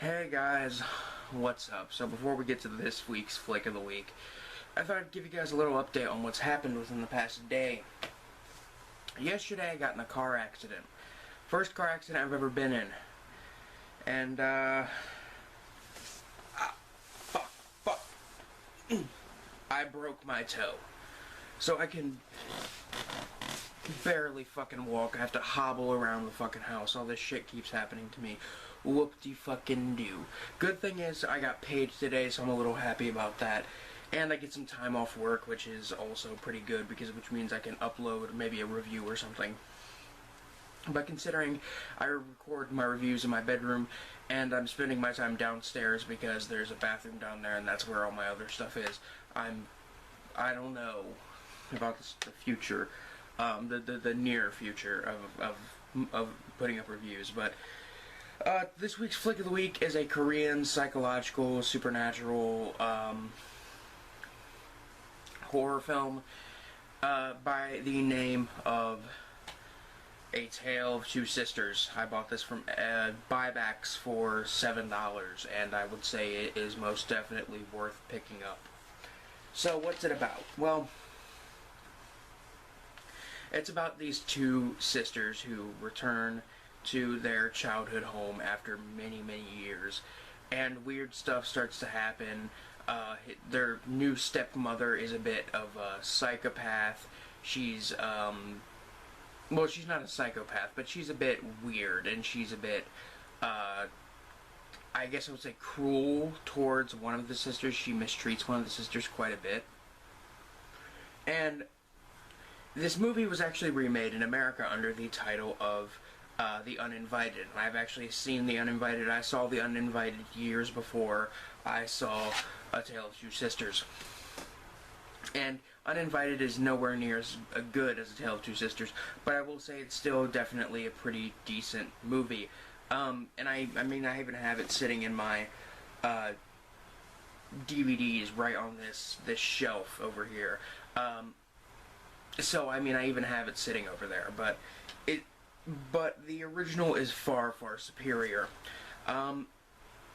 Hey guys, what's up? So before we get to this week's Flick of the Week, I thought I'd give you guys a little update on what's happened within the past day. Yesterday I got in a car accident. First car accident I've ever been in. And, fuck. I broke my toe. So I can barely fucking walk. I have to hobble around the fucking house. All this shit keeps happening to me. Whoop-de-fucking-do. Good thing is, I got paid today, so I'm a little happy about that. And I get some time off work, which is also pretty good, which means I can upload maybe a review or something. But considering I record my reviews in my bedroom, and I'm spending my time downstairs because there's a bathroom down there, and that's where all my other stuff is, I don't know about the future, the near future of putting up reviews, but this week's Flick of the Week is a Korean psychological, supernatural, horror film, by the name of A Tale of Two Sisters. I bought this from buybacks for $7, and I would say it is most definitely worth picking up. So, what's it about? Well, it's about these two sisters who return to their childhood home after many, many years, and weird stuff starts to happen. Their new stepmother is a bit of a psychopath. She's, well, she's not a psychopath, but she's a bit weird, and she's a bit, I guess I would say cruel towards one of the sisters. She mistreats one of the sisters quite a bit. And this movie was actually remade in America under the title of The Uninvited. I've actually seen The Uninvited. I saw The Uninvited years before I saw A Tale of Two Sisters. And Uninvited is nowhere near as good as A Tale of Two Sisters, but I will say it's still definitely a pretty decent movie. And I mean, I even have it sitting in my DVDs right on this shelf over here. So I mean, I even have it sitting over there, but the original is far, far superior.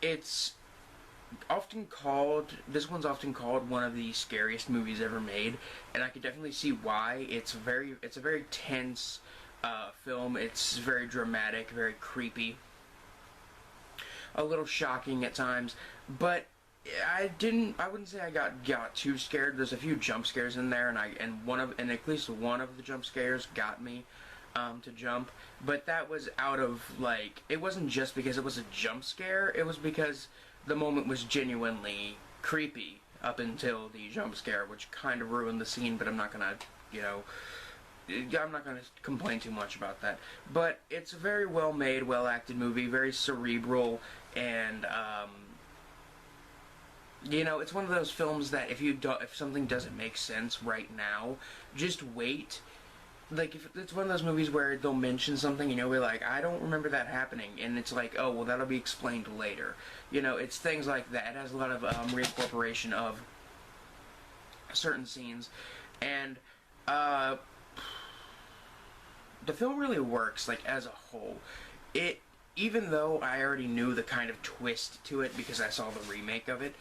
It's often called, this one's often called one of the scariest movies ever made, and I can definitely see why. It's a very tense film. It's very dramatic, very creepy, a little shocking at times, but I wouldn't say I got too scared. There's a few jump scares in there, and at least one of the jump scares got me to jump, but that was out of, like, it wasn't just because it was a jump scare, it was because the moment was genuinely creepy up until the jump scare, which kind of ruined the scene, but I'm not gonna, I'm not gonna complain too much about that. But it's a very well made, well acted movie, very cerebral, and it's one of those films that if something doesn't make sense right now, just wait. Like, if it's one of those movies where they'll mention something and you'll be like, I don't remember that happening, and it's like, oh, well, that'll be explained later. It's things like that. It has a lot of reincorporation of certain scenes, and the film really works, like, as a whole. Even though I already knew the kind of twist to it because I saw the remake of it,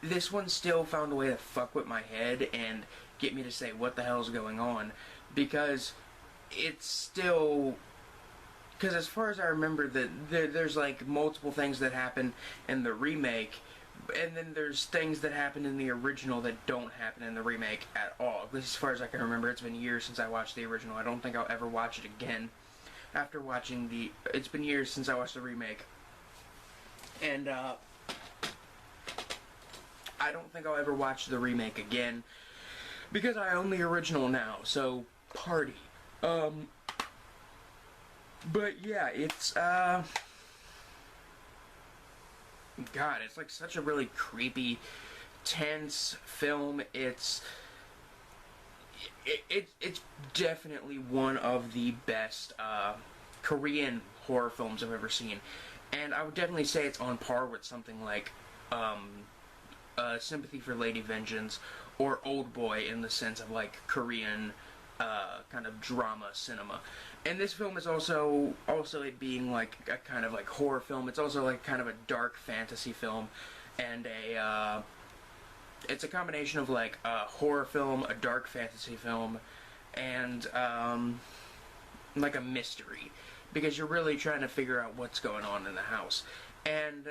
this one still found a way to fuck with my head and get me to say, what the hell's going on? Because it's still, because as far as I remember, there's like multiple things that happen in the remake, and then there's things that happen in the original that don't happen in the remake at all. At least as far as I can remember. It's been years since I watched the original. I don't think I'll ever watch it again after watching it's been years since I watched the remake, and I don't think I'll ever watch the remake again because I own the original now, so party. But yeah, it's God, it's like such a really creepy, tense film. It's definitely one of the best Korean horror films I've ever seen, and I would definitely say it's on par with something like Sympathy for Lady Vengeance or Old Boy, in the sense of like Korean kind of drama cinema. And this film is also it being like a kind of like horror film. It's also like kind of a dark fantasy film, and it's a combination of like a horror film, a dark fantasy film, and like a mystery, because you're really trying to figure out what's going on in the house. And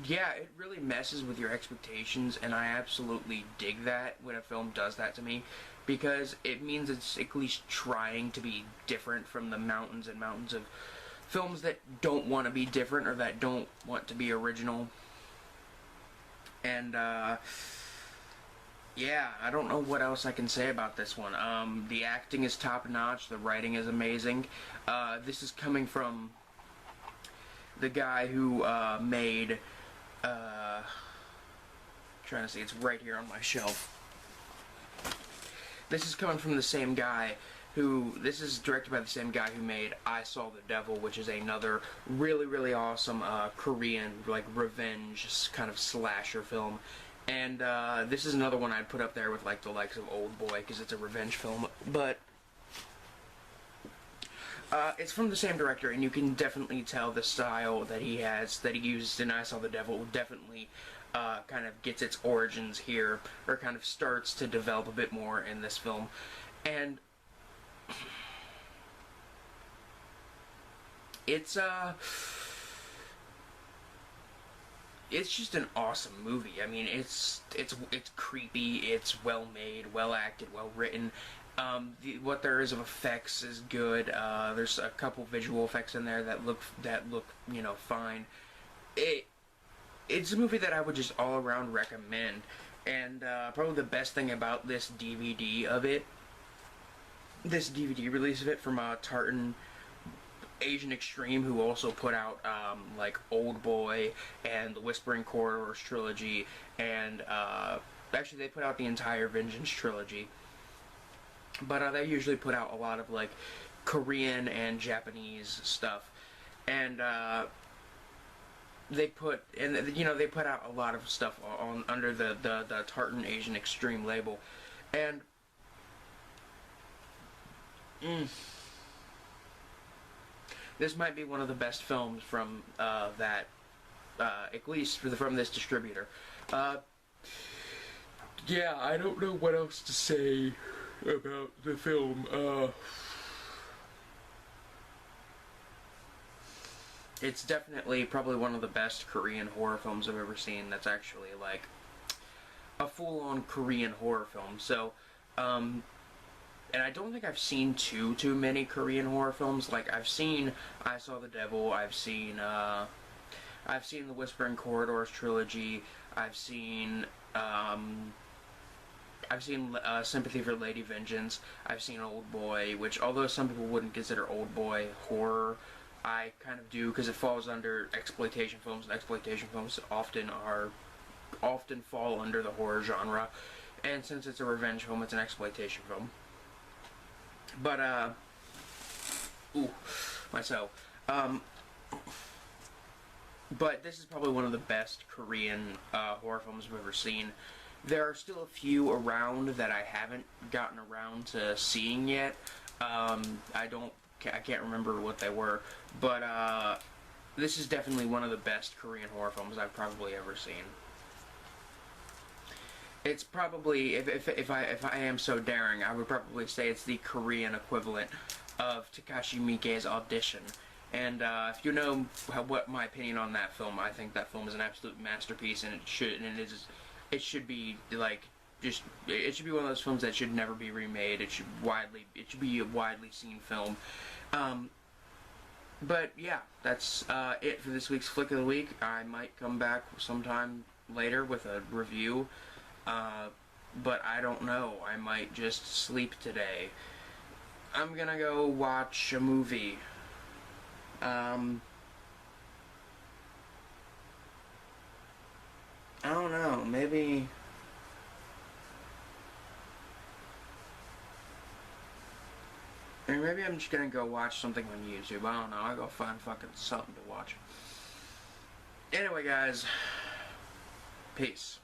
yeah, it really messes with your expectations, and I absolutely dig that when a film does that to me, because it means it's at least trying to be different from the mountains and mountains of films that don't want to be different or that don't want to be original. And yeah, I don't know what else I can say about this one. The acting is top notch, the writing is amazing. This is coming from the guy who made trying to see, it's right here on my shelf. This is coming from the same guy who, this is directed by the same guy who made I Saw the Devil, which is another really, really awesome Korean, like, revenge kind of slasher film. And this is another one I'd put up there with, like, the likes of Old Boy, because it's a revenge film. But it's from the same director, and you can definitely tell the style that he has, that he used in I Saw the Devil, definitely kind of gets its origins here, or kind of starts to develop a bit more in this film. And it's just an awesome movie. I mean, it's creepy, it's well made, well acted, well written. What there is of effects is good. There's a couple visual effects in there that look you know, fine. It's a movie that I would just all around recommend. And probably the best thing about this DVD release of it from Tartan Asian Extreme, who also put out like Old Boy and the Whispering Corridors trilogy, and actually they put out the entire Vengeance trilogy. But they usually put out a lot of like Korean and Japanese stuff, and they put out a lot of stuff on under the Tartan Asian Extreme label, and this might be one of the best films from that, at least from this distributor. Yeah, I don't know what else to say about the film. It's definitely probably one of the best Korean horror films I've ever seen that's actually like a full-on Korean horror film. So, and I don't think I've seen too many Korean horror films. Like, I've seen I Saw the Devil, I've seen the Whispering Corridors trilogy, I've seen Sympathy for Lady Vengeance, I've seen Old Boy, which although some people wouldn't consider Old Boy horror, I kind of do, because it falls under exploitation films, and exploitation films often fall under the horror genre, and since it's a revenge film, it's an exploitation film. But but this is probably one of the best Korean horror films I've ever seen. There are still a few around that I haven't gotten around to seeing yet. I can't remember what they were, but this is definitely one of the best Korean horror films I've probably ever seen. It's probably, if I am so daring, I would probably say it's the Korean equivalent of Takashi Miike's Audition. And if you know what my opinion on that film, I think that film is an absolute masterpiece, and it should be like it should be one of those films that should never be remade. It should be a widely seen film. But yeah, that's it for this week's Flick of the Week. I might come back sometime later with a review, but I don't know. I might just sleep today. I'm gonna go watch a movie. I don't know, maybe I'm just gonna go watch something on YouTube. I don't know, I'll go find fucking something to watch. Anyway, guys, peace.